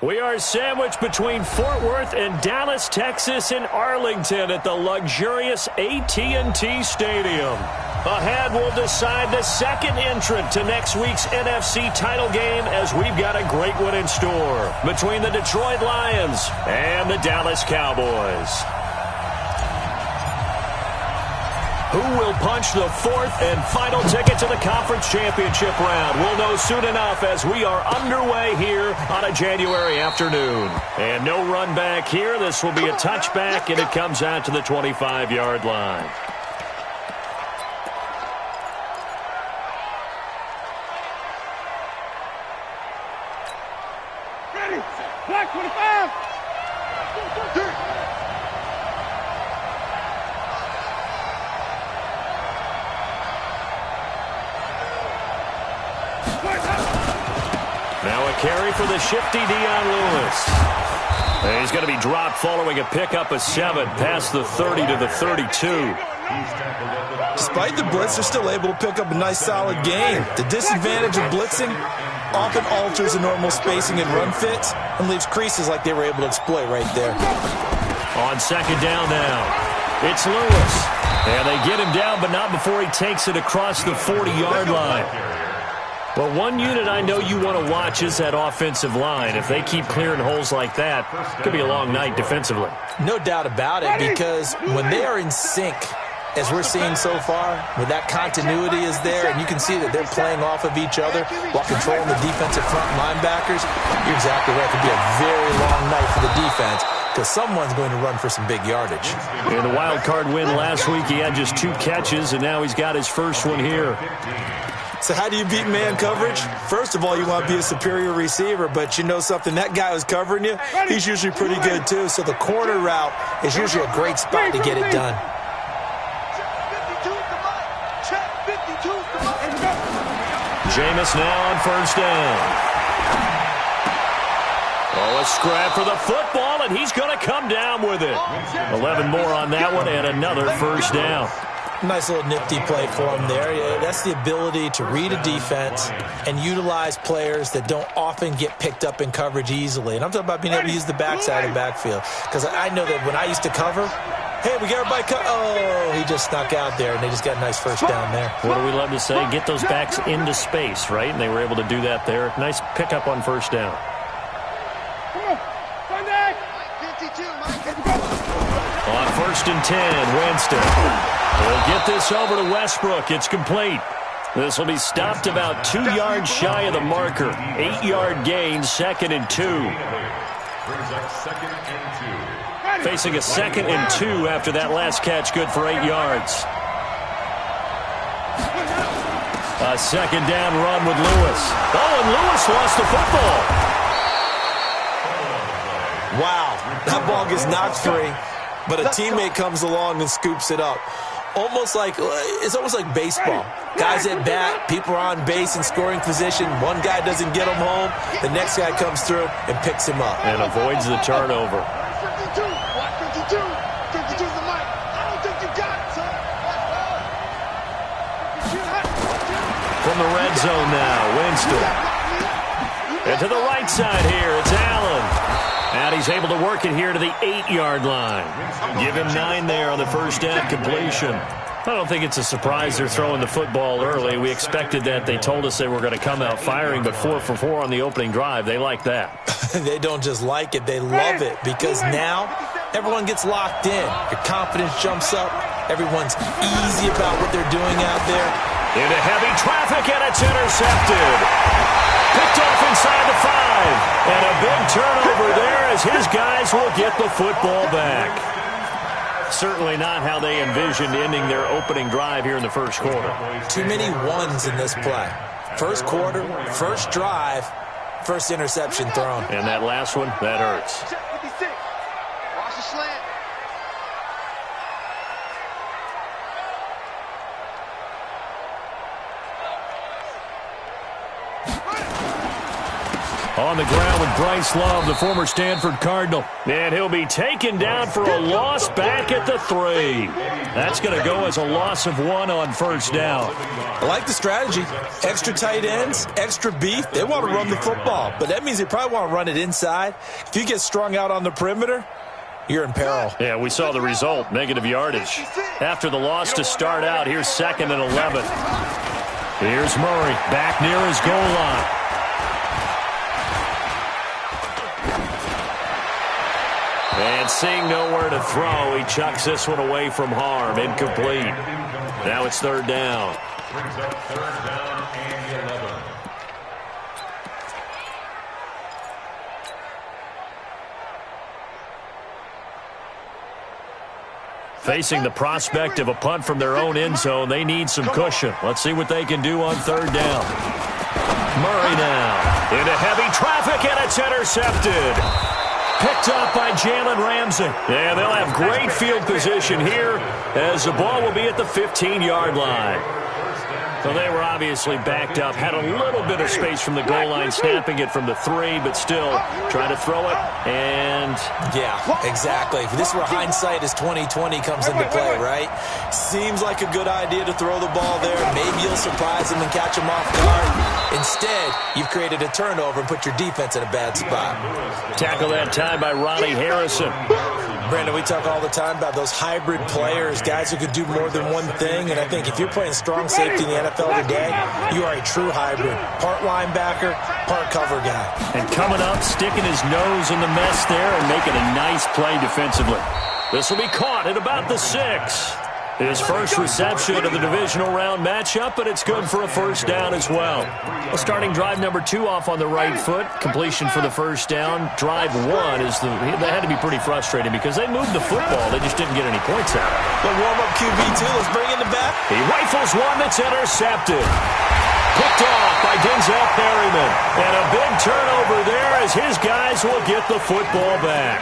We are sandwiched between Fort Worth and Dallas, Texas in Arlington at the luxurious AT&T Stadium. Ahead, we'll decide the second entrant to next week's NFC title game as we've got a great one in store between the Detroit Lions and the Dallas Cowboys. Who will punch the fourth and final ticket to the conference championship round? We'll know soon enough as we are underway here on a January afternoon. And no run back here. This will be a touchback, and it comes out to the 25-yard line. Ready, black 25. Now a carry for the shifty Dion Lewis. And he's going to be dropped following a pickup of 7 past the 30 to the 32. Despite the blitz, they're still able to pick up a nice solid gain. The disadvantage of blitzing often alters the normal spacing and run fits and leaves creases like they were able to exploit right there. On second down now, it's Lewis. And they get him down, but not before he takes it across the 40-yard line. Well, one unit I know you want to watch is that offensive line. If they keep clearing holes like that, it could be a long night defensively. No doubt about it, because when they are in sync, as we're seeing so far, when that continuity is there, and you can see that they're playing off of each other while controlling the defensive front linebackers, you're exactly right. It could be a very long night for the defense because someone's going to run for some big yardage. In the wild card win last week, he had just 2 catches, and now he's got his first one here. So how do you beat man coverage? First of all, you want to be a superior receiver, but you know something, that guy who's covering you, he's usually pretty good too. So the corner route is usually a great spot to get it done. Jameis now on first down. Oh, a scrap for the football, and he's going to come down with it. 11 more on that one, and another first down. Nice little nifty play for him there. Yeah, that's the ability to read a defense and utilize players that don't often get picked up in coverage easily. And I'm talking about being able to use the backside of the backfield. Because I know that when I used to cover, hey, we got everybody oh, he just snuck out there, and they just got a nice first down there. What do we love to say? Get those backs into space, right? And they were able to do that there. Nice pickup on first down. On first and 10, Winston will get this over to Westbrook. It's complete. This will be stopped about 2 yards shy of the marker. 8-yard gain, 2nd and 2. Facing a 2nd and 2 after that last catch, good for 8 yards. A second down run with Lewis. Oh, and Lewis lost the football. Wow, that ball gets knocked free, but a teammate comes along and scoops it up. It's almost like baseball. Guys at bat, people are on base in scoring position. One guy doesn't get him home. The next guy comes through and picks him up. And avoids the turnover. From the red zone now, Winston. And to the right side here, it's Allen. And he's able to work it here to the 8-yard line. Give him 9 there on the first down completion. I don't think it's a surprise they're throwing the football early. We expected that. They told us they were going to come out firing, but 4 for 4 on the opening drive. They like that. They don't just like it. They love it because now everyone gets locked in. Your confidence jumps up. Everyone's easy about what they're doing out there. Into heavy traffic, and it's intercepted. Picked off inside the 5. And a big turnover there as his guys will get the football back. Certainly not how they envisioned ending their opening drive here in the first quarter. Too many ones in this play. First quarter, first drive, first interception thrown. And that last one, that hurts. Watch the slant. On the ground with Bryce Love, the former Stanford Cardinal. And he'll be taken down for a loss back at the 3. That's going to go as a loss of 1 on first down. I like the strategy. Extra tight ends, extra beef. They want to run the football, but that means they probably want to run it inside. If you get strung out on the perimeter, you're in peril. Yeah, we saw the result, negative yardage. After the loss to start out, here's 2nd and 11. Here's Murray back near his goal line. And seeing nowhere to throw, he chucks this one away from harm. Incomplete. Now it's 3rd down. Brings up 3rd down and 11. Facing the prospect of a punt from their own end zone, they need some cushion. Let's see what they can do on 3rd down. Murray now into heavy traffic, and it's intercepted. Picked up by Jalen Ramsey. Yeah, they'll have great field position here as the ball will be at the 15-yard line. So they were obviously backed up, had a little bit of space from the goal line, snapping it from the 3, but still trying to throw it. And yeah, exactly. This is where hindsight is 20/20 comes into play, right? Seems like a good idea to throw the ball there. Maybe you'll surprise them and catch them off guard. Instead, you've created a turnover and put your defense in a bad spot. Tackle that time by Ronnie Harrison. Brandon, we talk all the time about those hybrid players, guys who could do more than one thing, and I think if you're playing strong safety in the NFL today, you are a true hybrid. Part linebacker, part cover guy. And coming up, sticking his nose in the mess there and making a nice play defensively. This will be caught at about the 6. His first reception of the divisional round matchup, but it's good for a first down as well. Well, starting drive number 2 off on the right foot. Completion for the first down. Drive 1 is they had to be pretty frustrating because they moved the football. They just didn't get any points out of it. But warm-up QB2, let's bring in the back. He rifles one that's intercepted. Picked off by Denzel Perryman. And a big turnover there as his guys will get the football back.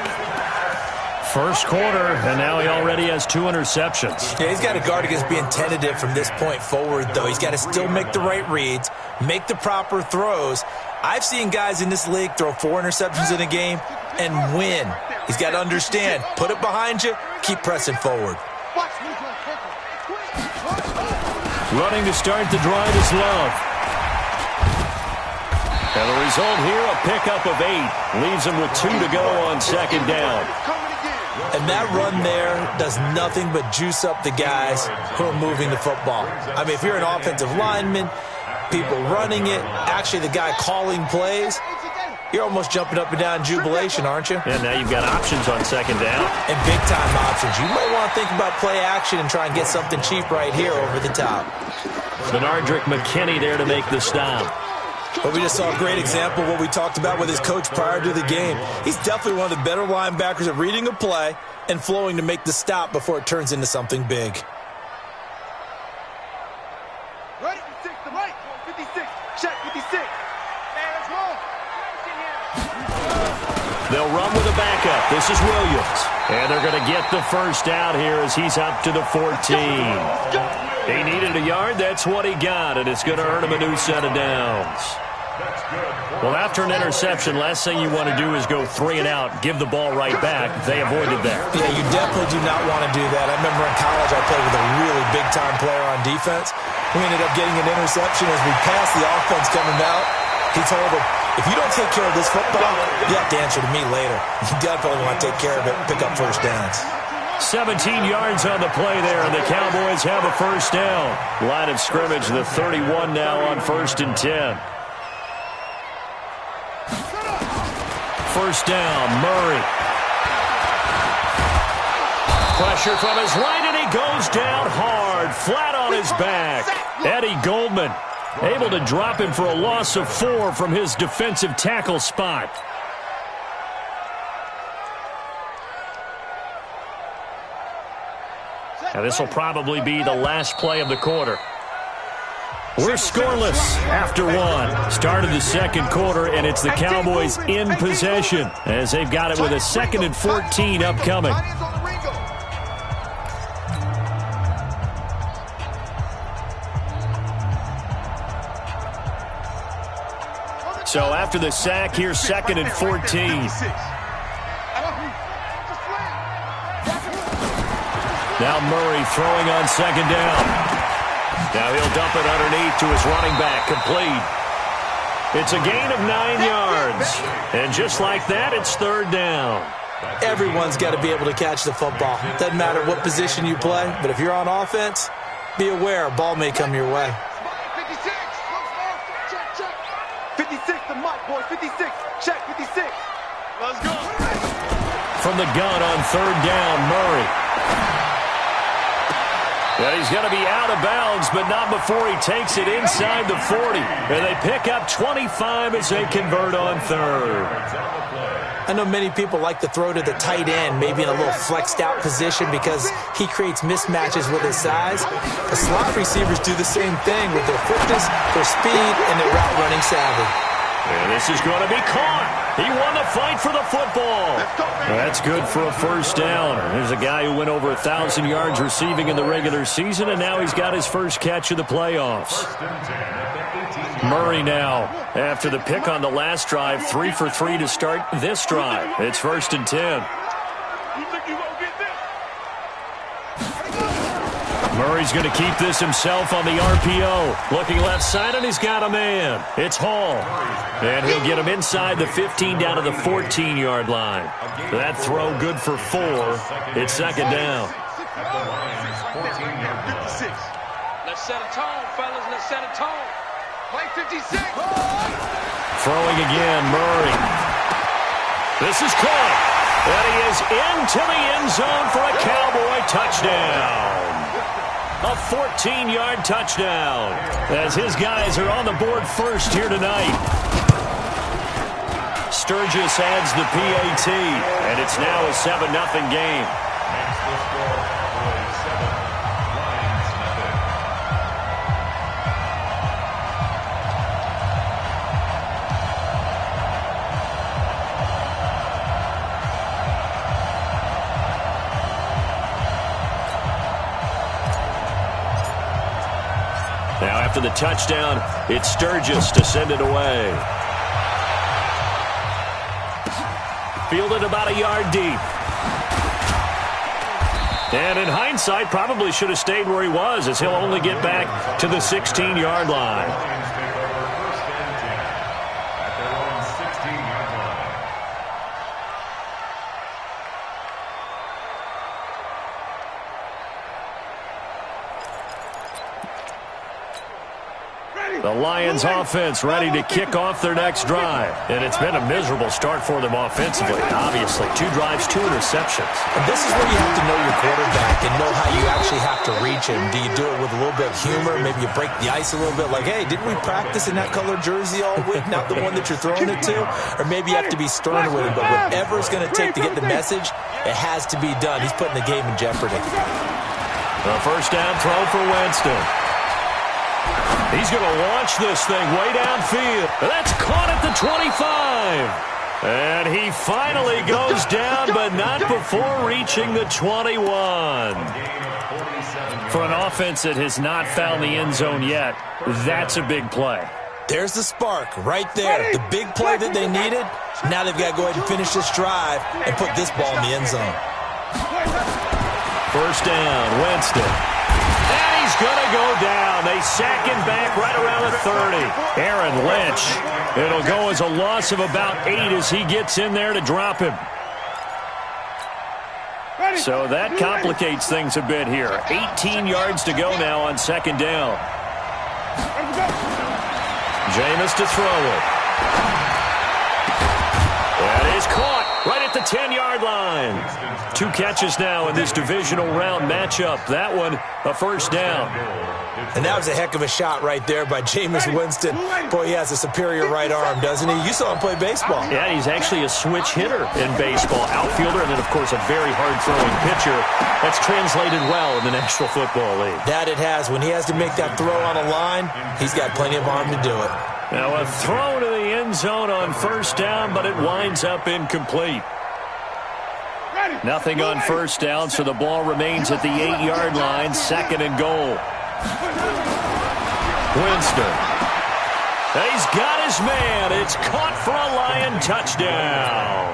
First quarter, and now he already has 2 interceptions. Yeah, he's got to guard against being tentative from this point forward, though. He's got to still make the right reads, make the proper throws. I've seen guys in this league throw 4 interceptions in a game and win. He's got to understand, put it behind you, keep pressing forward. Running to start the drive is Love. And the result here, a pickup of 8. Leaves him with 2 to go on 2nd down. And that run there does nothing but juice up the guys who are moving the football. I mean, if you're an offensive lineman, people running it, actually the guy calling plays, you're almost jumping up and down in jubilation, aren't you? And now you've got options on 2nd down. And big-time options. You might want to think about play action and try and get something cheap right here over the top. Benardrick McKinney there to make the stop. But we just saw a great example of what we talked about with his coach prior to the game. He's definitely one of the better linebackers at reading a play and flowing to make the stop before it turns into something big. Ready? 56 to right. 56. Check 56. Man, let's roll. They'll run with a backup. This is Williams. And they're going to get the first down here as he's up to the 14. He needed a yard. That's what he got, and it's going to earn him a new set of downs. Well, after an interception, last thing you want to do is go 3 and out, give the ball right back. They avoided that. Yeah, you definitely do not want to do that. I remember in college I played with a really big-time player on defense. We ended up getting an interception as we passed the offense coming out. He told him, if you don't take care of this football, you have to answer to me later. You definitely want to take care of it and pick up first downs. 17 yards on the play there, and the Cowboys have a first down. Line of scrimmage, the 31 now on 1st and 10. First down, Murray. Pressure from his right, and he goes down hard, flat on his back. Eddie Goldman able to drop him for a loss of 4 from his defensive tackle spot. Now this will probably be the last play of the quarter. We're scoreless after 1. Started the second quarter, and it's the Cowboys in possession as they've got it with a 2nd and 14 upcoming. So after the sack, here's 2nd and 14. Now Murray throwing on 2nd down. Now he'll dump it underneath to his running back, complete. It's a gain of 9 yards. And just like that, it's 3rd down. Everyone's got to be able to catch the football. Doesn't matter what position you play, but if you're on offense, be aware a ball may come your way. 56, the mic, boys. 56. Check, 56. Let's go. From the gun on 3rd down, Murray. And he's going to be out of bounds, but not before he takes it inside the 40. And they pick up 25 as they convert on 3rd. I know many people like to throw to the tight end, maybe in a little flexed out position because he creates mismatches with his size. The slot receivers do the same thing with their quickness, their speed, and their route running savvy. And this is going to be caught. He won the fight for the football. That's good for a 1st down. There's a guy who went over 1,000 yards receiving in the regular season, and now he's got his first catch of the playoffs. Murray now, after the pick on the last drive, 3 for 3 to start this drive. It's 1st and 10. Murray's going to keep this himself on the RPO. Looking left side, and he's got a man. It's Hall. And he'll get him inside the 15 down to the 14-yard line. That throw good for 4. It's 2nd down. Let's set a tone, fellas. Let's set a tone. Play 56. Throwing again, Murray. This is caught. And he is into the end zone for a Cowboy touchdown. A 14-yard touchdown as his guys are on the board first here tonight. Sturgis adds the PAT, and it's now a 7-0 game. Now after the touchdown, it's Sturgis to send it away. Fielded about a yard deep. And in hindsight, probably should have stayed where he was, as he'll only get back to the 16-yard line. The Lions offense ready to kick off their next drive. And it's been a miserable start for them offensively. Obviously, 2 drives, 2 interceptions. And this is where you have to know your quarterback and know how you actually have to reach him. Do you do it with a little bit of humor? Maybe you break the ice a little bit like, hey, didn't we practice in that colored jersey all week? Not the one that you're throwing it to? Or maybe you have to be stern with him. But whatever it's going to take to get the message, it has to be done. He's putting the game in jeopardy. The 1st down throw for Winston. He's going to launch this thing way downfield. That's caught at the 25. And he finally goes down, but not before reaching the 21. For an offense that has not found the end zone yet, that's a big play. There's the spark right there. The big play that they needed. Now they've got to go ahead and finish this drive and put this ball in the end zone. 1st down, Winston. And he's going to go down. They sack him back right around the 30. Aaron Lynch. It'll go as a loss of about 8 as he gets in there to drop him. So that complicates things a bit here. 18 yards to go now on 2nd down. Jameis to throw it. That is caught right at the 10-yard line. 2 catches now in this divisional round matchup. That one, a 1st down. And that was a heck of a shot right there by Jameis Winston. Boy, he has a superior right arm, doesn't he? You saw him play baseball. Yeah, he's actually a switch hitter in baseball. Outfielder, and then, of course, a very hard-throwing pitcher. That's translated well in the National Football League. That it has. When he has to make that throw on a line, he's got plenty of arm to do it. Now a throw to the end zone on 1st down, but it winds up incomplete. Nothing on 1st down, so the ball remains at the 8-yard line, 2nd and goal. Winston. He's got his man. It's caught for a Lion touchdown.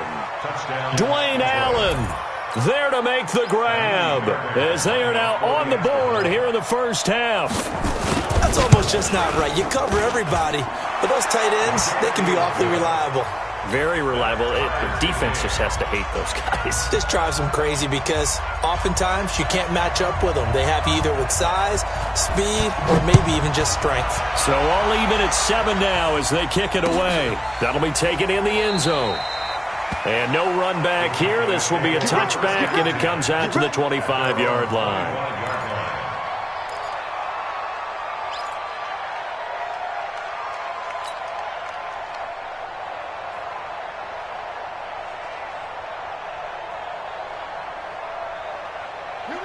Dwayne Allen there to make the grab as they are now on the board here in the first half. That's almost just not right. You cover everybody, but those tight ends, they can be awfully reliable. Very reliable. The defense just has to hate those guys. This drives them crazy because oftentimes you can't match up with them. They have you either with size, speed, or maybe even just strength. So all even at 7 now as they kick it away. That'll be taken in the end zone. And no run back here. This will be a touchback, and it comes out to the 25-yard line.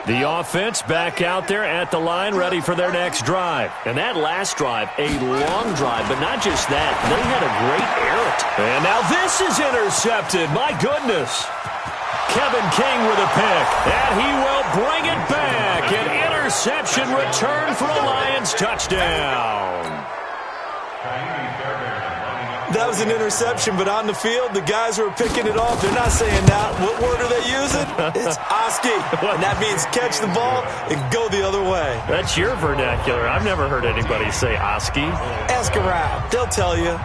The offense back out there at the line, ready for their next drive. And that last drive, a long drive, but not just that. They had a great air attack. And now this is intercepted. My goodness. Kevin King with a pick. And he will bring it back. An interception return for a Lions touchdown. That was an interception, but on the field, the guys who are picking it off, they're not saying that. What word are they using? It's Oski, and that means catch the ball and go the other way. That's your vernacular. I've never heard anybody say Oski. Ask around. They'll tell you.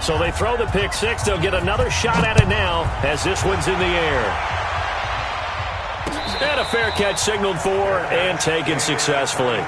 So they throw the pick six. They'll get another shot at it now as this one's in the air. And a fair catch signaled for and taken successfully.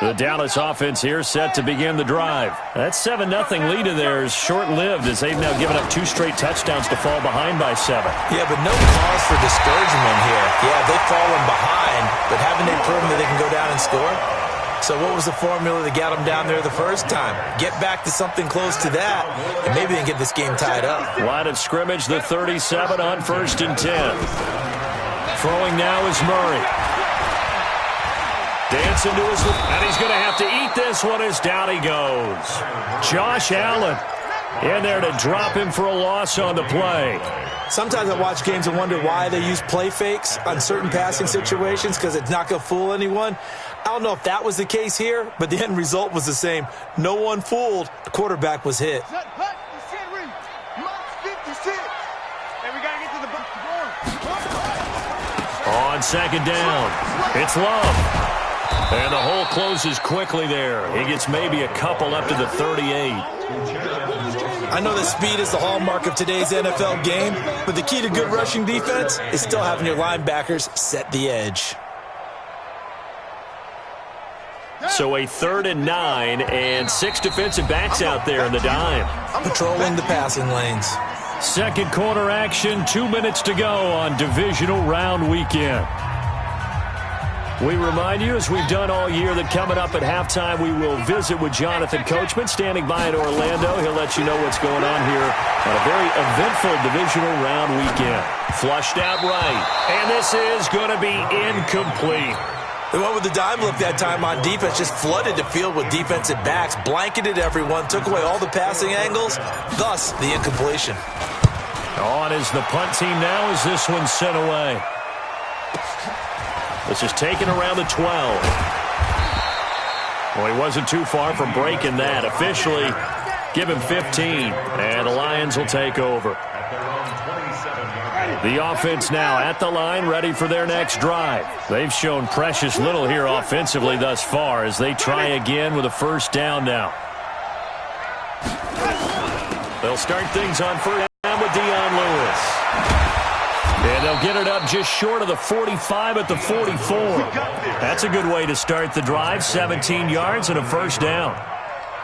The Dallas offense here set to begin the drive. That 7-0 lead of theirs short-lived as they've now given up 2 straight touchdowns to fall behind by 7. Yeah, but no cause for discouragement here. Yeah, they've fallen behind, but haven't they proven that they can go down and score? So what was the formula that got them down there the first time? Get back to something close to that, and maybe they can get this game tied up. Line of scrimmage, the 37 on 1st and 10. Throwing now is Murray. Dancing to his left, and he's going to have to eat this one as down he goes. Josh Allen in there to drop him for a loss on the play. Sometimes I watch games and wonder why they use play fakes on certain passing situations because it's not going to fool anyone. I don't know if that was the case here, but the end result was the same. No one fooled. The quarterback was hit. On 2nd down, it's Love. And the hole closes quickly there. He gets maybe a couple up to the 38. I know that speed is the hallmark of today's NFL game, but the key to good rushing defense is still having your linebackers set the edge. So a 3rd and 9 and 6 defensive backs out there in the dime. Patrolling the passing lanes. Second quarter action, 2 minutes to go on divisional round weekend. We remind you, as we've done all year, that coming up at halftime, we will visit with Jonathan Coachman, standing by in Orlando. He'll let you know what's going on here on a very eventful divisional round weekend. Flushed out right, and this is going to be incomplete. The one with the dime look that time on defense just flooded the field with defensive backs, blanketed everyone, took away all the passing angles, thus the incompletion. On is the punt team now as this one's sent away. This is taken around the 12. Well, he wasn't too far from breaking that. Officially, give him 15, and the Lions will take over. The offense now at the line, ready for their next drive. They've shown precious little here offensively thus far as they try again with a 1st down now. They'll start things on 1st down with Dion Lewis. And they'll get it up just short of the 45 at the 44. That's a good way to start the drive. 17 yards and a 1st down.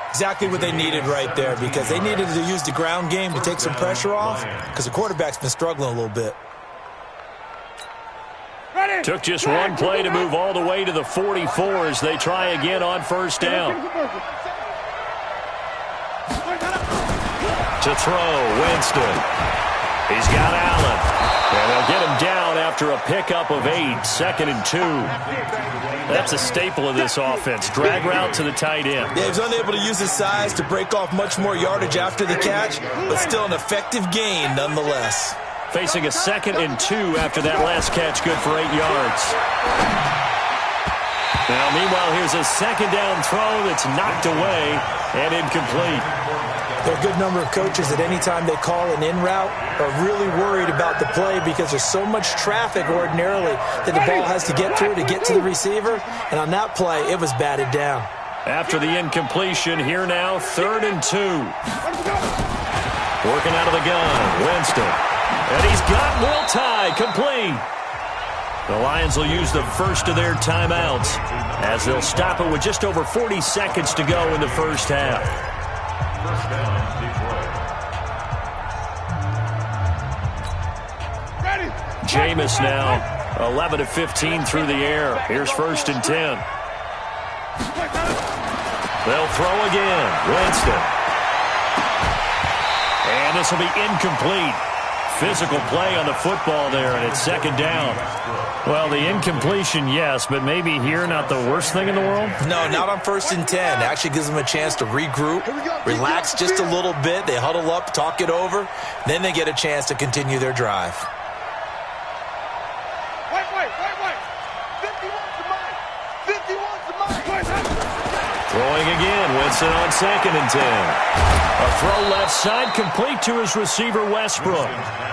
Exactly what they needed right there because they needed to use the ground game to take some pressure off because the quarterback's been struggling a little bit. Took just one play to move all the way to the 44 as they try again on 1st down. To throw, Winston. He's got Allen. And they'll get him down after a pickup of 8, 2nd and 2. That's a staple of this offense. Drag route to the tight end. Yeah, he was unable to use his size to break off much more yardage after the catch, but still an effective gain nonetheless. Facing a 2nd and 2 after that last catch, good for 8 yards. Now, meanwhile, here's a 2nd down throw that's knocked away and incomplete. There are a good number of coaches that any time they call an in route are really worried about the play because there's so much traffic ordinarily that the ball has to get through to get to the receiver. And on that play, it was batted down. After the incompletion, here now, 3rd and 2. Working out of the gun, Winston. And he's got Will Tye complete. The Lions will use the first of their timeouts as they'll stop it with just over 40 seconds to go in the first half. First down, Detroit. Jameis now 11 of 15 through the air. Here's 1st and 10. They'll throw again. Winston. And this will be incomplete. Physical play on the football there, and it's 2nd down. Well, the incompletion, yes, but maybe here not the worst thing in the world? No, not on 1st and 10. It actually gives them a chance to regroup, relax just a little bit. They huddle up, talk it over. Then they get a chance to continue their drive. Wait. 51's the mine. 51's the mine. Throwing again. Winston on 2nd and 10. A throw left side complete to his receiver, Westbrook.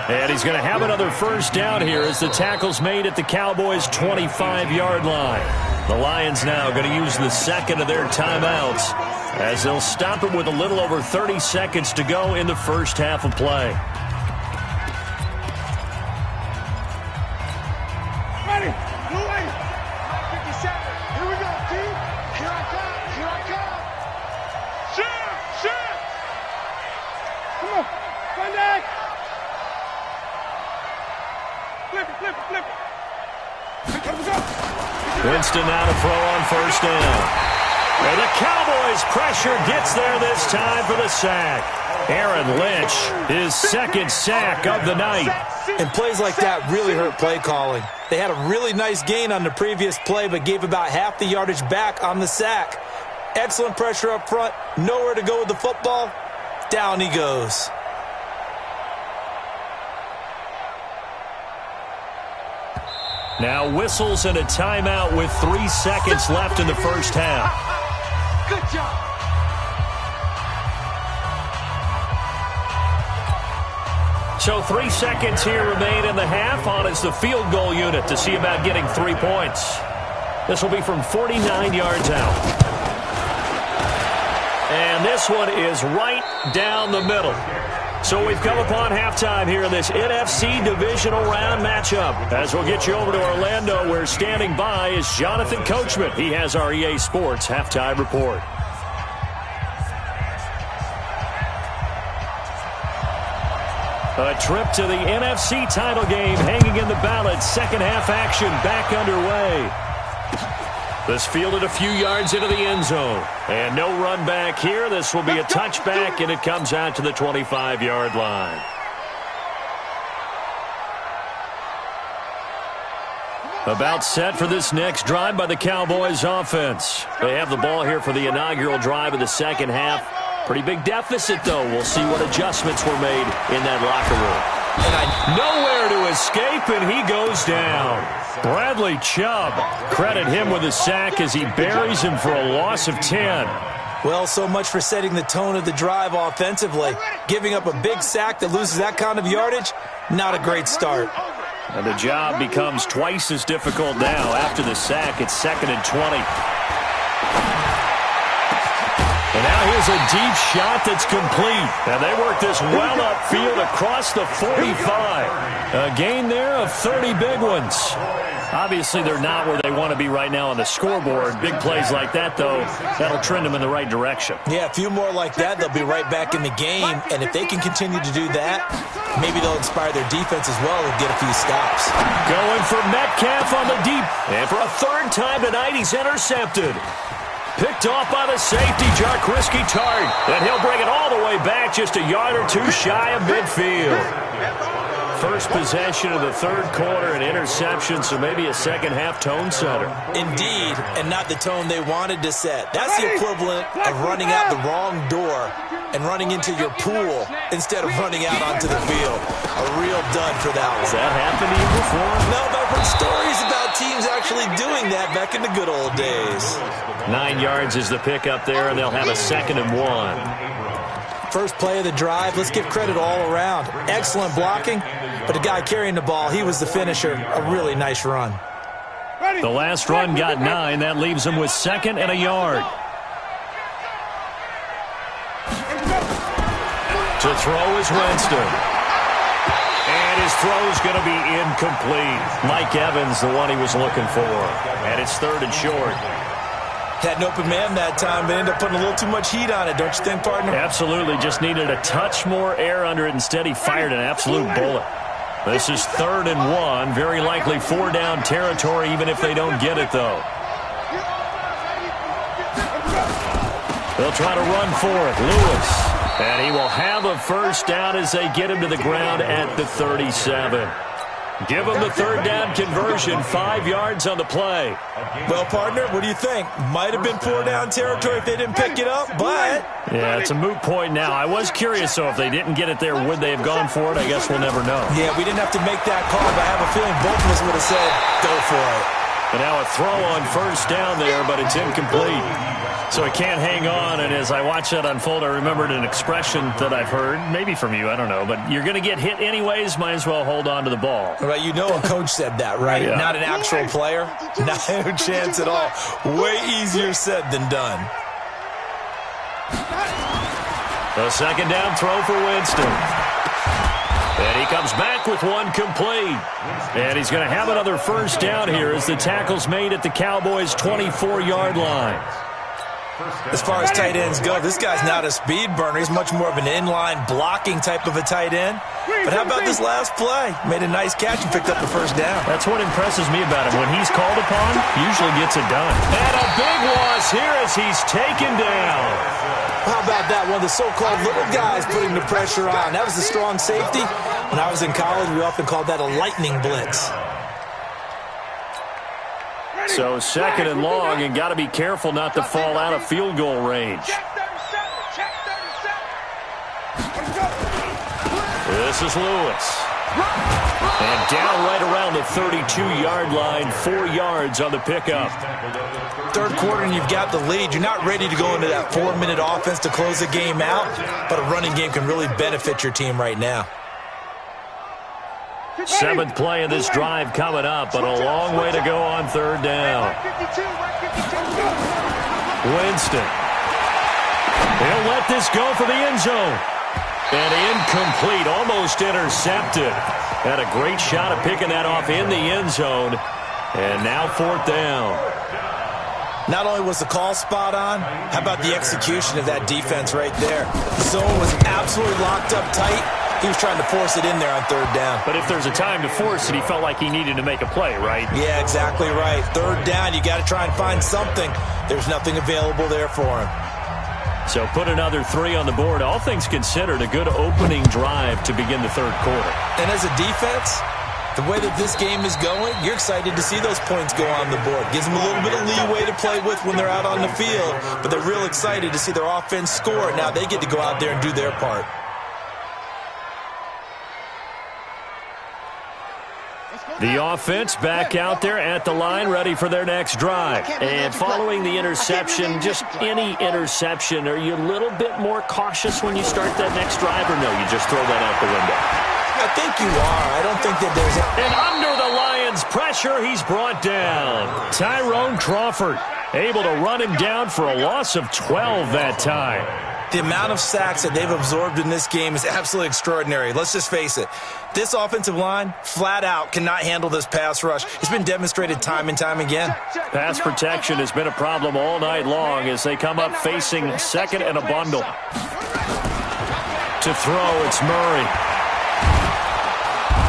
And he's going to have another 1st down here as the tackle's made at the Cowboys' 25-yard line. The Lions now going to use the 2nd of their timeouts as they'll stop it with a little over 30 seconds to go in the first half of play. Ready. Blue 8. 57. Here we go, team. Here I come. Shoot. Come on. Contact. Flip it. Winston now to throw on 1st down. And the Cowboys pressure gets there this time for the sack. Aaron Lynch, his 2nd sack of the night. And plays like that really hurt play calling. They had a really nice gain on the previous play, but gave about half the yardage back on the sack. Excellent pressure up front. Nowhere to go with the football. Down he goes. Now whistles and a timeout with 3 seconds left in the first half. Good job. So 3 seconds here remain in the half. On is the field goal unit to see about getting 3 points. This will be from 49 yards out. And this one is right down the middle. So we've come upon halftime here in this NFC divisional round matchup. As we'll get you over to Orlando, where standing by is Jonathan Coachman. He has our EA Sports halftime report. A trip to the NFC title game hanging in the balance. Second half action back underway. This fielded a few yards into the end zone. And no run back here. This will be a touchback, and it comes out to the 25-yard line. About set for this next drive by the Cowboys offense. They have the ball here for the inaugural drive of the second half. Pretty big deficit, though. We'll see what adjustments were made in that locker room. Nowhere to escape, and he goes down. Bradley Chubb, credit him with a sack as he buries him for a loss of 10. Well, so much for setting the tone of the drive offensively. Giving up a big sack that loses that kind of yardage, not a great start. And the job becomes twice as difficult now. After the sack, it's 2nd and 20. And now here's a deep shot that's complete. And they work this well upfield across the 45. A gain there of 30 big ones. Obviously, they're not where they want to be right now on the scoreboard. Big plays like that, though, that'll trend them in the right direction. Yeah, a few more like that, they'll be right back in the game. And if they can continue to do that, maybe they'll inspire their defense as well and get a few stops. Going for Metcalf on the deep. And for a 3rd time tonight, he's intercepted. Picked off by the safety, Jarquiski Tart. And he'll bring it all the way back just a yard or two shy of midfield. first possession of the third quarter, an interception, so maybe a second-half tone setter. Indeed, and not the tone they wanted to set. That's the equivalent of running out the wrong door and running into your pool instead of running out onto the field. A real dud for that one. Has that happened to you before? No, but I've heard stories about teams actually doing that back in the good old days. 9 yards is the pickup there, and they'll have a 2nd and 1. First play of the drive, let's give credit all around. Excellent blocking, but the guy carrying the ball, he was the finisher. A really nice run. The last run got 9. That leaves him with 2nd and a yard. To throw is Winston. And his throw's going to be incomplete. Mike Evans, the one he was looking for. And it's 3rd and short. Had an open man that time, but ended up putting a little too much heat on it, don't you think, partner? Absolutely. Just needed a touch more air under it. Instead, he fired an absolute bullet. This is 3rd and 1. Very likely 4-down territory, even if they don't get it, though. They'll try to run for it. Lewis. And he will have a first down as they get him to the ground at the 37. Give him the 3rd down conversion, 5 yards on the play. Well, partner, what do you think? Might have been 4-down territory if they didn't pick it up, but... Yeah, it's a moot point now. I was curious, so if they didn't get it there, would they have gone for it? I guess we'll never know. Yeah, we didn't have to make that call, but I have a feeling both of us would have said, go for it. But now a throw on first down there, but it's incomplete. So it can't hang on, and as I watch that unfold, I remembered an expression that I've heard, maybe from you, I don't know, but you're going to get hit anyways, might as well hold on to the ball. Right, you know a coach said that, right? Yeah. Not an actual player. No chance at all. Way easier said than done. A 2nd down throw for Winston. And he comes back with one complete. And he's going to have another first down here as the tackle's made at the Cowboys' 24-yard line. As far as tight ends go, this guy's not a speed burner. He's much more of an inline blocking type of a tight end. But how about this last play? Made a nice catch and picked up the first down. That's what impresses me about him. When he's called upon, usually gets it done. And a big loss here as he's taken down. How about that? One of the so-called little guys putting the pressure on. That was the strong safety. When I was in college, we often called that a lightning blitz. So 2nd and long, and got to be careful not to fall out of field goal range. This is Lewis. And down right around the 32-yard line, 4 yards on the pickup. Third quarter and you've got the lead. You're not ready to go into that 4-minute offense to close the game out, but a running game can really benefit your team right now. 7th play of this drive coming up, but a long way to go on 3rd down. Winston. He'll let this go for the end zone. And incomplete, almost intercepted. Had a great shot at picking that off in the end zone. And now 4th down. Not only was the call spot on, how about the execution of that defense right there? The zone was absolutely locked up tight. He was trying to force it in there on 3rd down. But if there's a time to force it, he felt like he needed to make a play, right? Yeah, exactly right. 3rd down, you got to try and find something. There's nothing available there for him. So put another 3 on the board. All things considered, a good opening drive to begin the 3rd quarter. And as a defense, the way that this game is going, you're excited to see those points go on the board. Gives them a little bit of leeway to play with when they're out on the field, but they're real excited to see their offense score. Now they get to go out there and do their part. The offense back out there at the line, ready for their next drive. And following the interception, just any interception, are you a little bit more cautious when you start that next drive, or no, you just throw that out the window? I think you are. I don't think that there's And under the Lions' pressure, he's brought down. Tyrone Crawford able to run him down for a loss of 12 that time. The amount of sacks that they've absorbed in this game is absolutely extraordinary. Let's just face it. This offensive line, flat out, cannot handle this pass rush. It's been demonstrated time and time again. Pass protection has been a problem all night long as they come up facing 2nd and a bundle. To throw, it's Murray.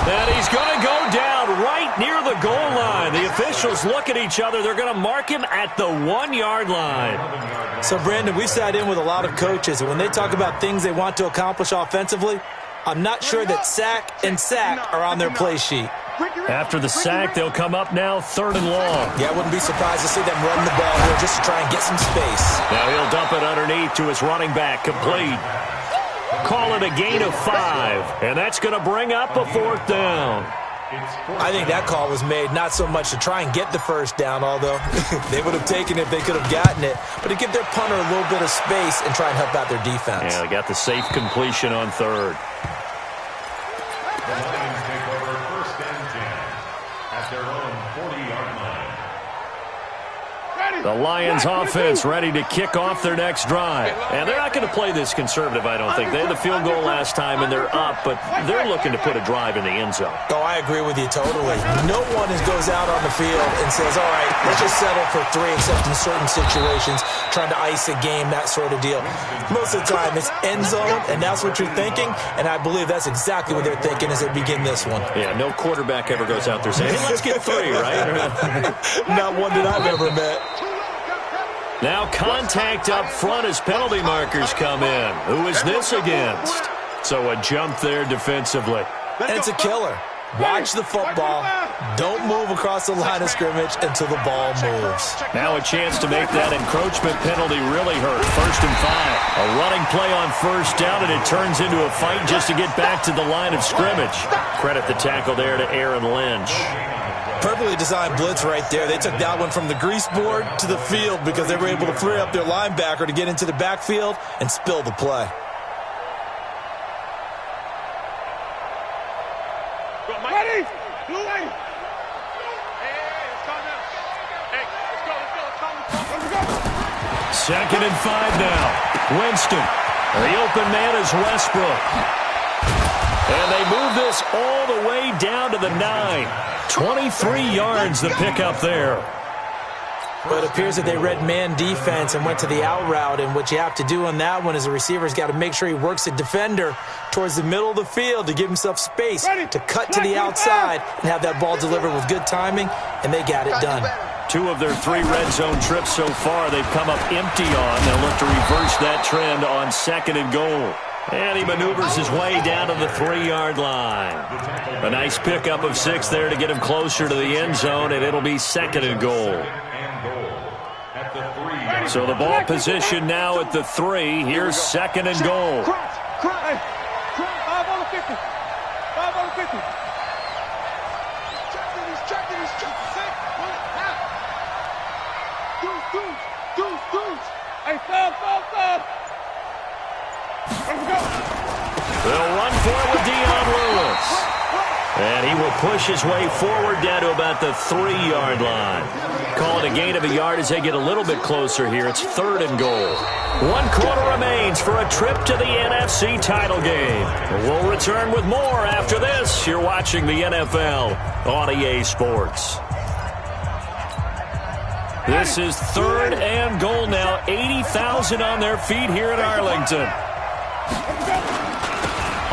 And he's going to go down right near the goal line. The officials look at each other. They're going to mark him at the 1-yard line. So, Brandon, we sat in with a lot of coaches, and when they talk about things they want to accomplish offensively, I'm not sure that sack and sack are on their play sheet. After the sack, they'll come up now 3rd and long. Yeah, I wouldn't be surprised to see them run the ball here just to try and get some space. Now he'll dump it underneath to his running back, complete. Call it a gain of 5, and that's going to bring up a 4th down. I think that call was made not so much to try and get the first down, although they would have taken it if they could have gotten it, but to give their punter a little bit of space and try and help out their defense. Yeah, they got the safe completion on 3rd. The Lions take over 1st and 10 at their own 40-yard line. The Lions offense ready to kick off their next drive. And they're not going to play this conservative, I don't think. They had the field goal last time, and they're up, but they're looking to put a drive in the end zone. Oh, I agree with you totally. No one goes out on the field and says, all right, let's just settle for 3, except in certain situations, trying to ice a game, that sort of deal. Most of the time, it's end zone, and that's what you're thinking, and I believe that's exactly what they're thinking as they begin this one. Yeah, no quarterback ever goes out there saying, hey, let's get 3, right? Not one that I've ever met. Now contact up front as penalty markers come in. Who is this against? So a jump there defensively. And it's a killer. Watch the football. Don't move across the line of scrimmage until the ball moves. Now a chance to make that encroachment penalty really hurt. 1st and 5. A running play on 1st down, and it turns into a fight just to get back to the line of scrimmage. Credit the tackle there to Aaron Lynch. Perfectly designed blitz right there. They took that one from the grease board to the field because they were able to free up their linebacker to get into the backfield and spill the play. Ready? Blue lane. Second and 5 now. Winston. The open man is Westbrook. And they move this all the way down to the 9. 23 yards the pickup there. But it appears that they read man defense and went to the out route, and what you have to do on that one is the receiver's got to make sure he works the defender towards the middle of the field to give himself space to cut to the outside and have that ball delivered with good timing, and they got it done. 2 of their 3 red zone trips so far they've come up empty on. They'll look to reverse that trend on 2nd and goal. And he maneuvers his way down to the 3-yard line. A nice pickup of 6 there to get him closer to the end zone, and it'll be 2nd and goal. So the ball position now at the 3. Here's 2nd and goal. 5 on the 50. 5 on the 50. Hey, foul. They'll run for it with Dion Lewis. And he will push his way forward down to about the 3-yard line. Call it a gain of a yard as they get a little bit closer here. It's 3rd and goal. 1 quarter remains for a trip to the NFC title game. We'll return with more after this. You're watching the NFL on EA Sports. This is 3rd and goal now. 80,000 on their feet here in Arlington.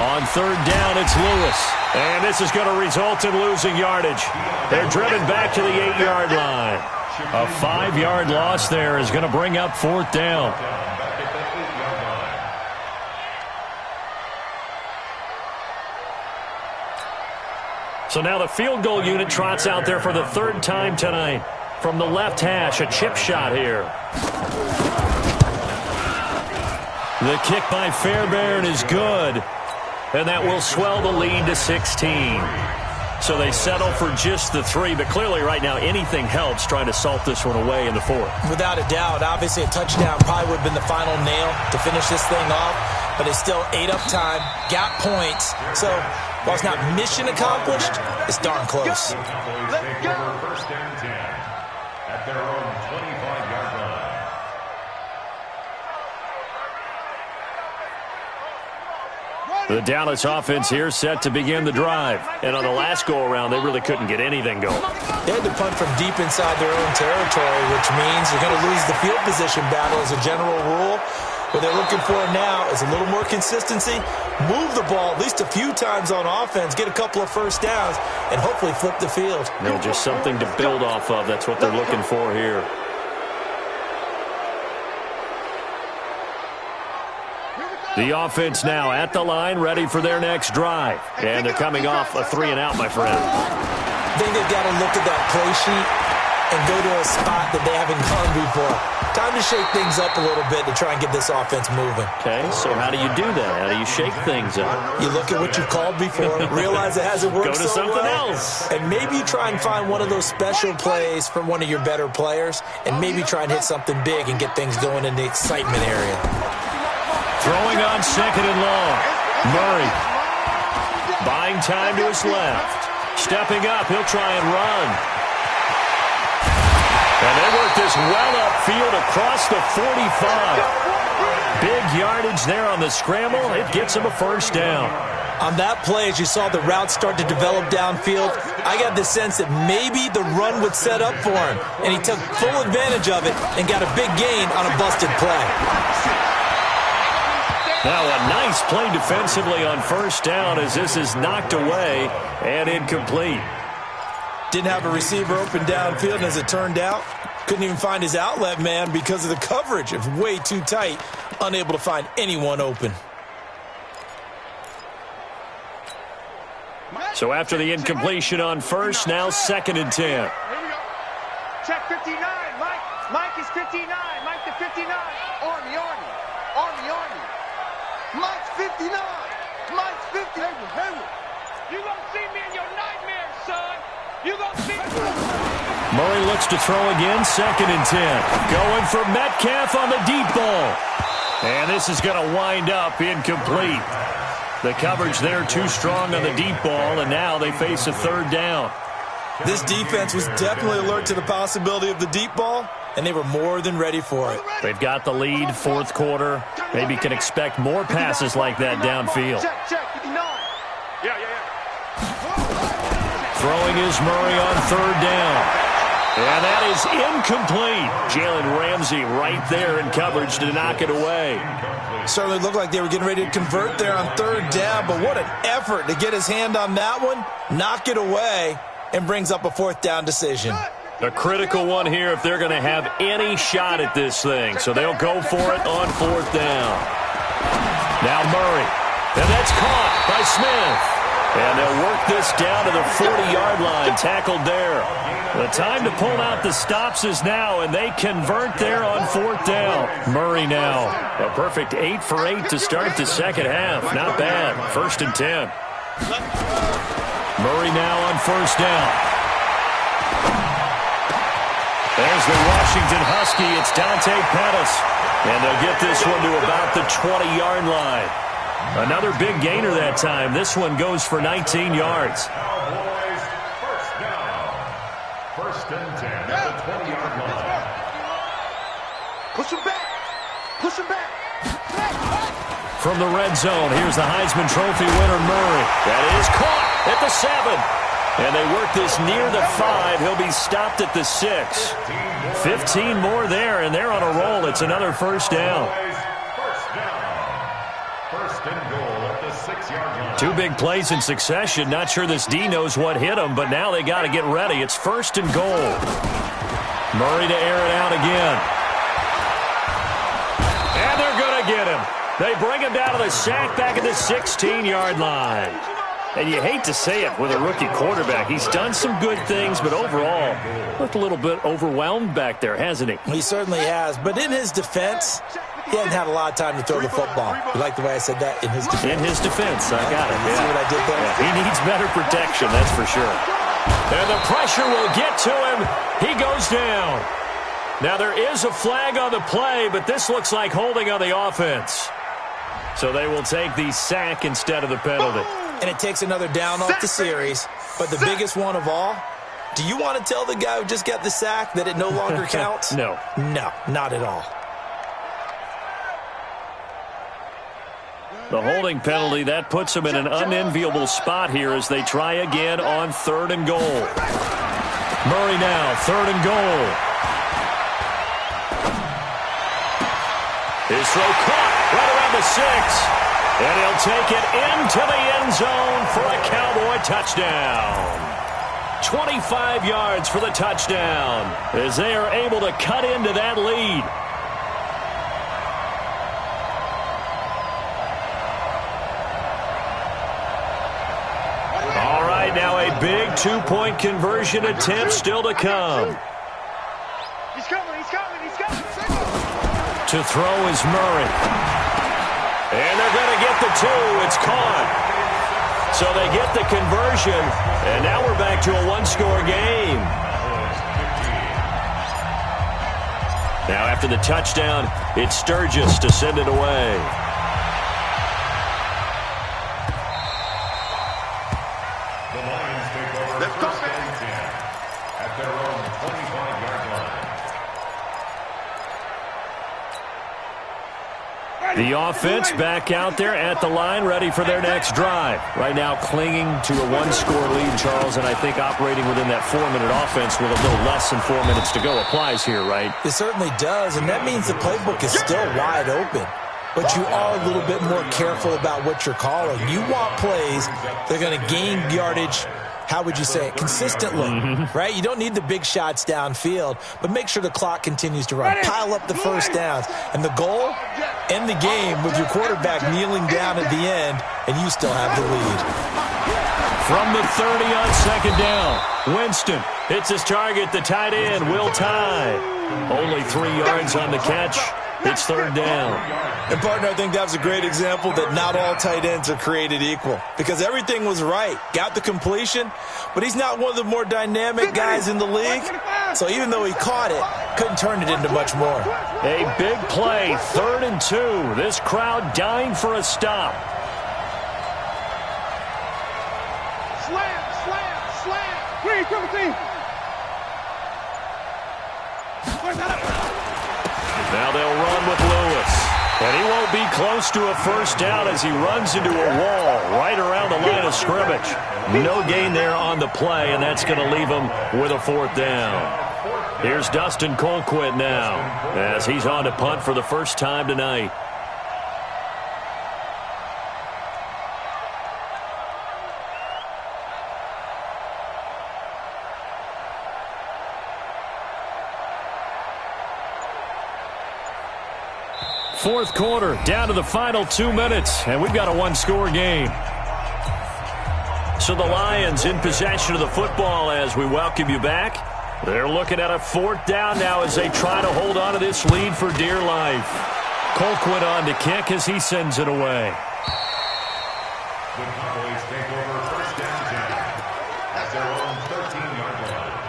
On 3rd down, it's Lewis. And this is going to result in losing yardage. They're driven back to the 8-yard line. A 5-yard loss there is going to bring up 4th down. So now the field goal unit trots out there for the 3rd time tonight. From the left hash, a chip shot here. The kick by Fairbairn is good. And that will swell the lead to 16. So they settle for just the 3, but clearly right now anything helps trying to salt this one away in the 4th. Without a doubt, obviously a touchdown probably would have been the final nail to finish this thing off, but they still ate up time, got points. So while it's not mission accomplished, it's darn close. Let's go. 1st and 10 at their own 25-yard line. The Dallas offense here set to begin the drive. And on the last go-around, they really couldn't get anything going. They had to punt from deep inside their own territory, which means you're going to lose the field position battle as a general rule. What they're looking for now is a little more consistency, move the ball at least a few times on offense, get a couple of 1st downs, and hopefully flip the field. No, just something to build off of. That's what they're looking for here. The offense now at the line, ready for their next drive. And they're coming off a 3-and-out, my friend. I think they've got to look at that play sheet and go to a spot that they haven't gone before. Time to shake things up a little bit to try and get this offense moving. Okay, so how do you do that? How do you shake things up? You look at what you called before, realize it hasn't worked Go to so something well, else. and maybe you try and find one of those special plays from one of your better players, and maybe try and hit something big and get things going in the excitement area. Throwing on 2nd and long. Murray buying time to his left. Stepping up, he'll try and run. And they work this well upfield across the 45. Big yardage there on the scramble. It gets him a first down. On that play, as you saw the route start to develop downfield, I got the sense that maybe the run would set up for him. And he took full advantage of it and got a big gain on a busted play. Now a nice play defensively on first down as this is knocked away and incomplete. Didn't have a receiver open downfield, and as it turned out, couldn't even find his outlet man because of the coverage. It's way too tight, unable to find anyone open. So after the incompletion on first, now 2nd and 10. Here we go. Check 59. Mike is 59. Mike the 59. Army. Mike's 59. Mike's 50. Hayward. You gonna see me in your nightmares, son. You gonna see me. Murray looks to throw again, 2nd and 10. Going for Metcalf on the deep ball. And this is going to wind up incomplete. The coverage there too strong on the deep ball, and now they face a 3rd down. This defense was definitely alert to the possibility of the deep ball, and they were more than ready for it. They've got the lead, 4th quarter. Maybe can expect more passes like that downfield. Check 59. Yeah. Throwing is Murray on 3rd down. And that is incomplete. Jalen Ramsey right there in coverage to knock it away. Certainly looked like they were getting ready to convert there on 3rd down, but what an effort to get his hand on that one, knock it away, and brings up a 4th down decision. A critical one here if they're going to have any shot at this thing. So they'll go for it on 4th down. Now Murray. And that's caught by Smith. And they'll work this down to the 40-yard line, tackled there. The time to pull out the stops is now, and they convert there on 4th down. Murray now, a perfect 8 for 8 to start the second half. Not bad. 1st and 10. Murray now on 1st down. There's the Washington Husky. It's Dante Pettis. And they'll get this one to about the 20-yard line. Another big gainer that time. This one goes for 19 yards. Cowboys, 1st down. 1st and 10 at the 20-yard line. Push him back. From the red zone, here's the Heisman Trophy winner, Murray. That is caught at the 7. And they work this near the 5. He'll be stopped at the 6. 15 more there, and they're on a roll. It's another 1st down. First and goal at the 6-yard line. 2 big plays in succession. Not sure this D knows what hit him, but now they got to get ready. It's 1st and goal. Murray to air it out again. And they're going to get him. They bring him down to the sack back at the 16-yard line. And you hate to say it with a rookie quarterback. He's done some good things, but overall, looked a little bit overwhelmed back there, hasn't he? He certainly has. But in his defense, he hasn't had a lot of time to throw the football. You like the way I said that? In his defense. In his defense, I got it. See what I did there? Yeah, he needs better protection, that's for sure. And the pressure will get to him. He goes down. Now, there is a flag on the play, but this looks like holding on the offense. So they will take the sack instead of the penalty. And it takes another down off the series. But the biggest one of all, do you want to tell the guy who just got the sack that it no longer counts? No. No, not at all. The holding penalty, that puts them in an unenviable spot here as they try again on 3rd and goal. Murray now, 3rd and goal. His throw caught right around the 6. And he'll take it into the end zone for a Cowboy touchdown. 25 yards for the touchdown as they are able to cut into that lead. big two-point conversion attempt still to come. He's coming, he's coming, he's coming. To throw is Murray. And they're going to get the two. It's caught. So they get the conversion, and now we're back to a one-score game. Now after the touchdown, it's Sturgis to send it away. The Lions take over first and 10 at their own 25-yard line. The offense back out there at the line, ready for their next drive. Right now clinging to a one-score lead, Charles, and I think operating within that 4-minute offense with a little less than 4 minutes to go applies here, right? It certainly does, and that means the playbook is still wide open. But you are a little bit more careful about what you're calling. You want plays that are going to gain yardage, how would you say it, consistently, right? You don't need the big shots downfield, but make sure the clock continues to run. Pile up the first downs. And the goal, end the game with your quarterback kneeling down at the end, and you still have the lead. From the 30 on second down, Winston hits his target, the tight end, Will Tye. Only 3 yards on the catch. It's third down. And, partner, I think that was a great example that not all tight ends are created equal because everything was right. Got the completion, but he's not one of the more dynamic guys in the league. So even though he caught it, couldn't turn it into much more. A big play, 3rd and 2. This crowd dying for a stop. Slam, slam, slam. Green, 17. Now they'll run with Lewis. And he won't be close to a first down as he runs into a wall right around the line of scrimmage. No gain there on the play, and that's going to leave him with a 4th down. Here's Dustin Colquitt now as he's on to punt for the first time tonight. Fourth quarter, down to the final 2 minutes, and we've got a one-score game. So the Lions in possession of the football as we welcome you back. They're looking at a 4th down now as they try to hold on to this lead for dear life. Colquitt on to kick as he sends it away. The Cowboys take over first and 10 at their own 13-yard line.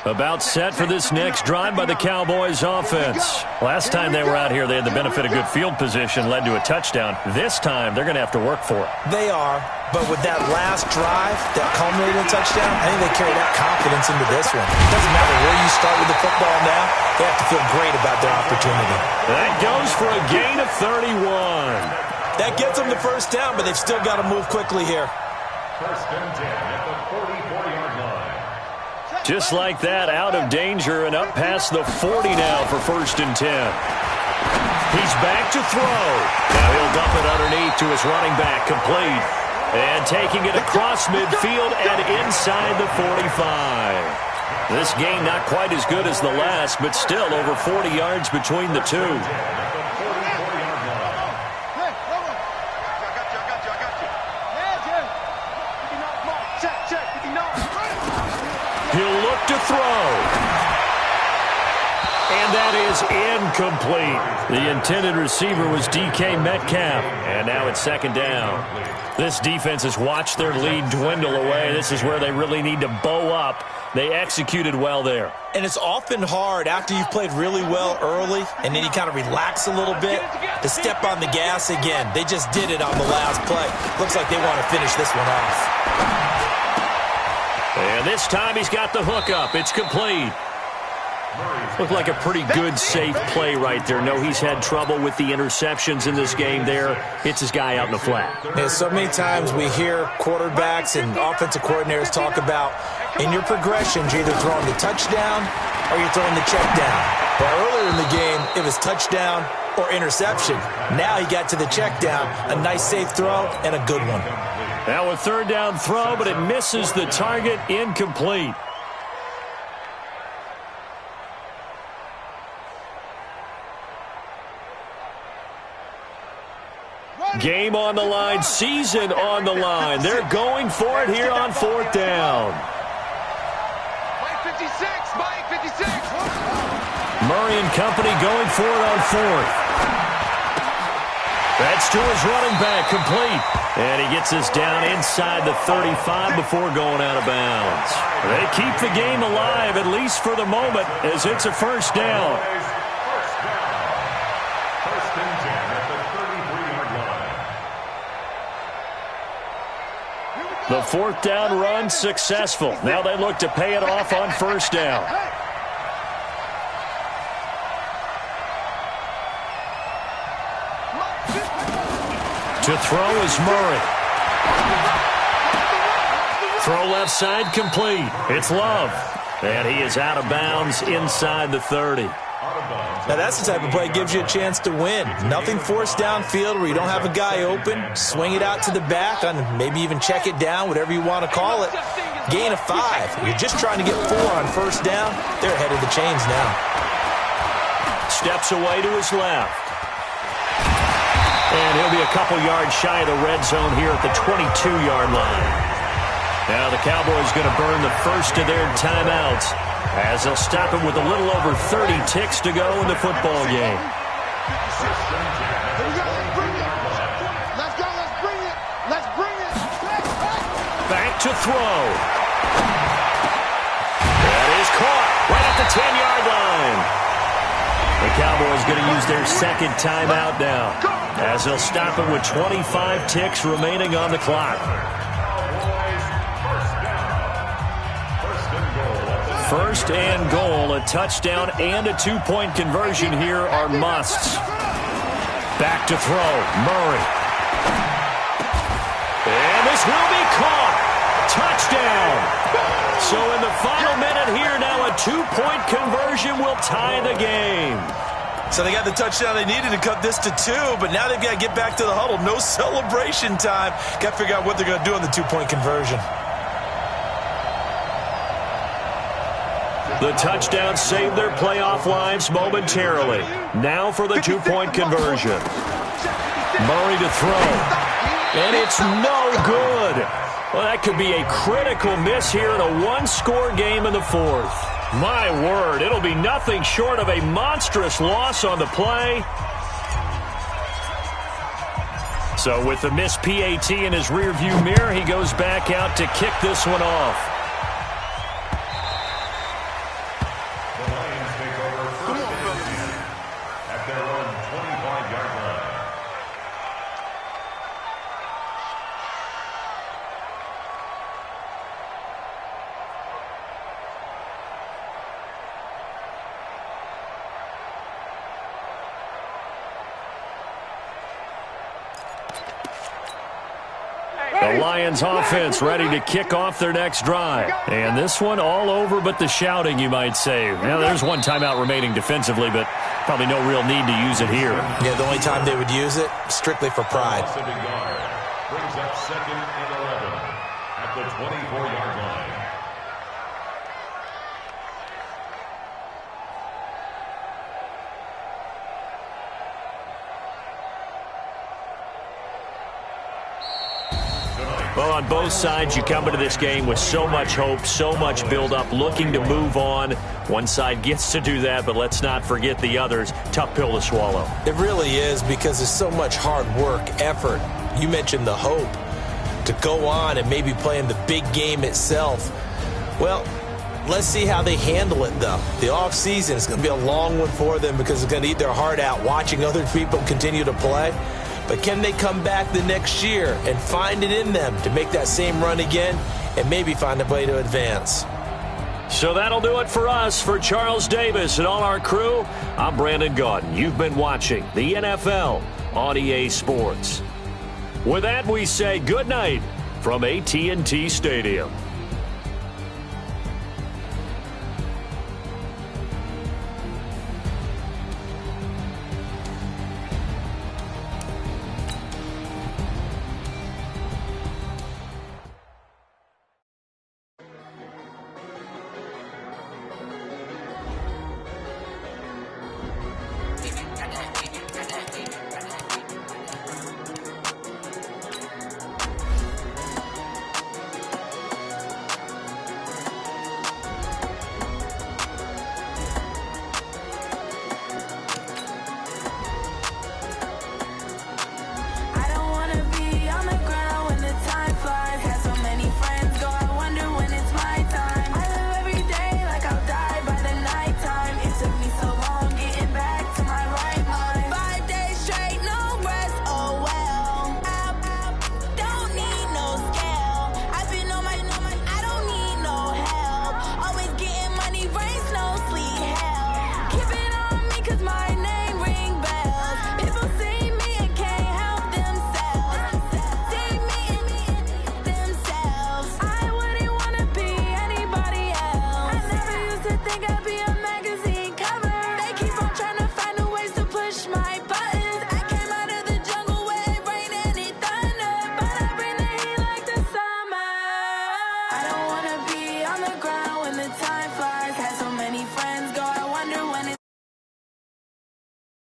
About set for this next drive by the Cowboys offense. Last time they were out here, they had the benefit of good field position, led to a touchdown. This time, they're going to have to work for it. They are, but with that last drive that culminated in a touchdown, I think they carry that confidence into this one. It doesn't matter where you start with the football now. They have to feel great about their opportunity. That goes for a gain of 31. That gets them the first down, but they've still got to move quickly here. First and 10 at the 44-yard line. Just like that, out of danger and up past the 40 now for first and 10. He's back to throw. Now he'll dump it underneath to his running back, complete. And taking it across midfield and inside the 45. This game not quite as good as the last, but still over 40 yards between the two. He'll look to throw. And that is incomplete. The intended receiver was DK Metcalf. And now it's second down. This defense has watched their lead dwindle away. This is where they really need to bow up. They executed well there. And it's often hard after you've played really well early and then you kind of relax a little bit to step on the gas again. They just did it on the last play. Looks like they want to finish this one off. And this time he's got the hook up. It's complete. Looked like a pretty good, safe play right there. No, he's had trouble with the interceptions in this game there. Hits his guy out in the flat. Yeah, so many times we hear quarterbacks and offensive coordinators talk about in your progressions, you're either throwing the touchdown or you're throwing the check down. Well, earlier in the game, it was touchdown or interception. Now he got to the check down. A nice, safe throw and a good one. Now a third down throw, but it misses the target, incomplete. Game on the line, season on the line. They're going for it here on 4th down. Mike 56, Mike 56. Murray and company going for it on 4th. That's to his running back, complete. And he gets us down inside the 35 before going out of bounds. They keep the game alive, at least for the moment, as it's a 1st down. First and 10 at the 33-yard line. The 4th down run successful. Now they look to pay it off on 1st down. To throw is Murray. Throw left side complete. It's Love. And he is out of bounds inside the 30. Now that's the type of play that gives you a chance to win. Nothing forced downfield where you don't have a guy open. Swing it out to the back, and maybe even check it down, whatever you want to call it. Gain of 5. You're just trying to get 4 on 1st down. They're ahead of the chains now. Steps away to his left. And he'll be a couple yards shy of the red zone here at the 22-yard line. Now the Cowboys going to burn the first of their timeouts as they'll stop him with a little over 30 ticks to go in the football game. Let's go, let's bring it. Let's bring it. Back to throw. That is caught right at the 10-yard line. The Cowboys going to use their second timeout now as they'll stop him with 25 ticks remaining on the clock. First and goal, a touchdown and a 2-point conversion here are musts. Back to throw, Murray. And this will be caught. Touchdown. So in the final minute here now, a 2-point conversion will tie the game. So they got the touchdown they needed to cut this to 2, but now they've got to get back to the huddle. No celebration time. Got to figure out what they're going to do on the 2-point conversion. The touchdown saved their playoff lives momentarily. Now for the 2-point conversion. Murray to throw. And it's no good. Well, that could be a critical miss here in a 1-score game in the 4th. My word, it'll be nothing short of a monstrous loss on the play. So with the missed PAT in his rearview mirror, he goes back out to kick this one off. The Lions offense ready to kick off their next drive. And this one all over but the shouting, you might say. Well, there's one timeout remaining defensively, but probably no real need to use it here. Yeah, the only time they would use it, strictly for pride. Brings up 2nd and 11 at the 24-yard line. Well, on both sides, you come into this game with so much hope, so much build-up, looking to move on. One side gets to do that, but let's not forget the others. Tough pill to swallow. It really is, because there's so much hard work, effort. You mentioned the hope to go on and maybe play in the big game itself. Well, let's see how they handle it, though. The offseason is going to be a long one for them because it's going to eat their heart out watching other people continue to play. But can they come back the next year and find it in them to make that same run again and maybe find a way to advance? So that'll do it for us. For Charles Davis and all our crew, I'm Brandon Gaudin. You've been watching the NFL on EA Sports. With that, we say good night from AT&T Stadium.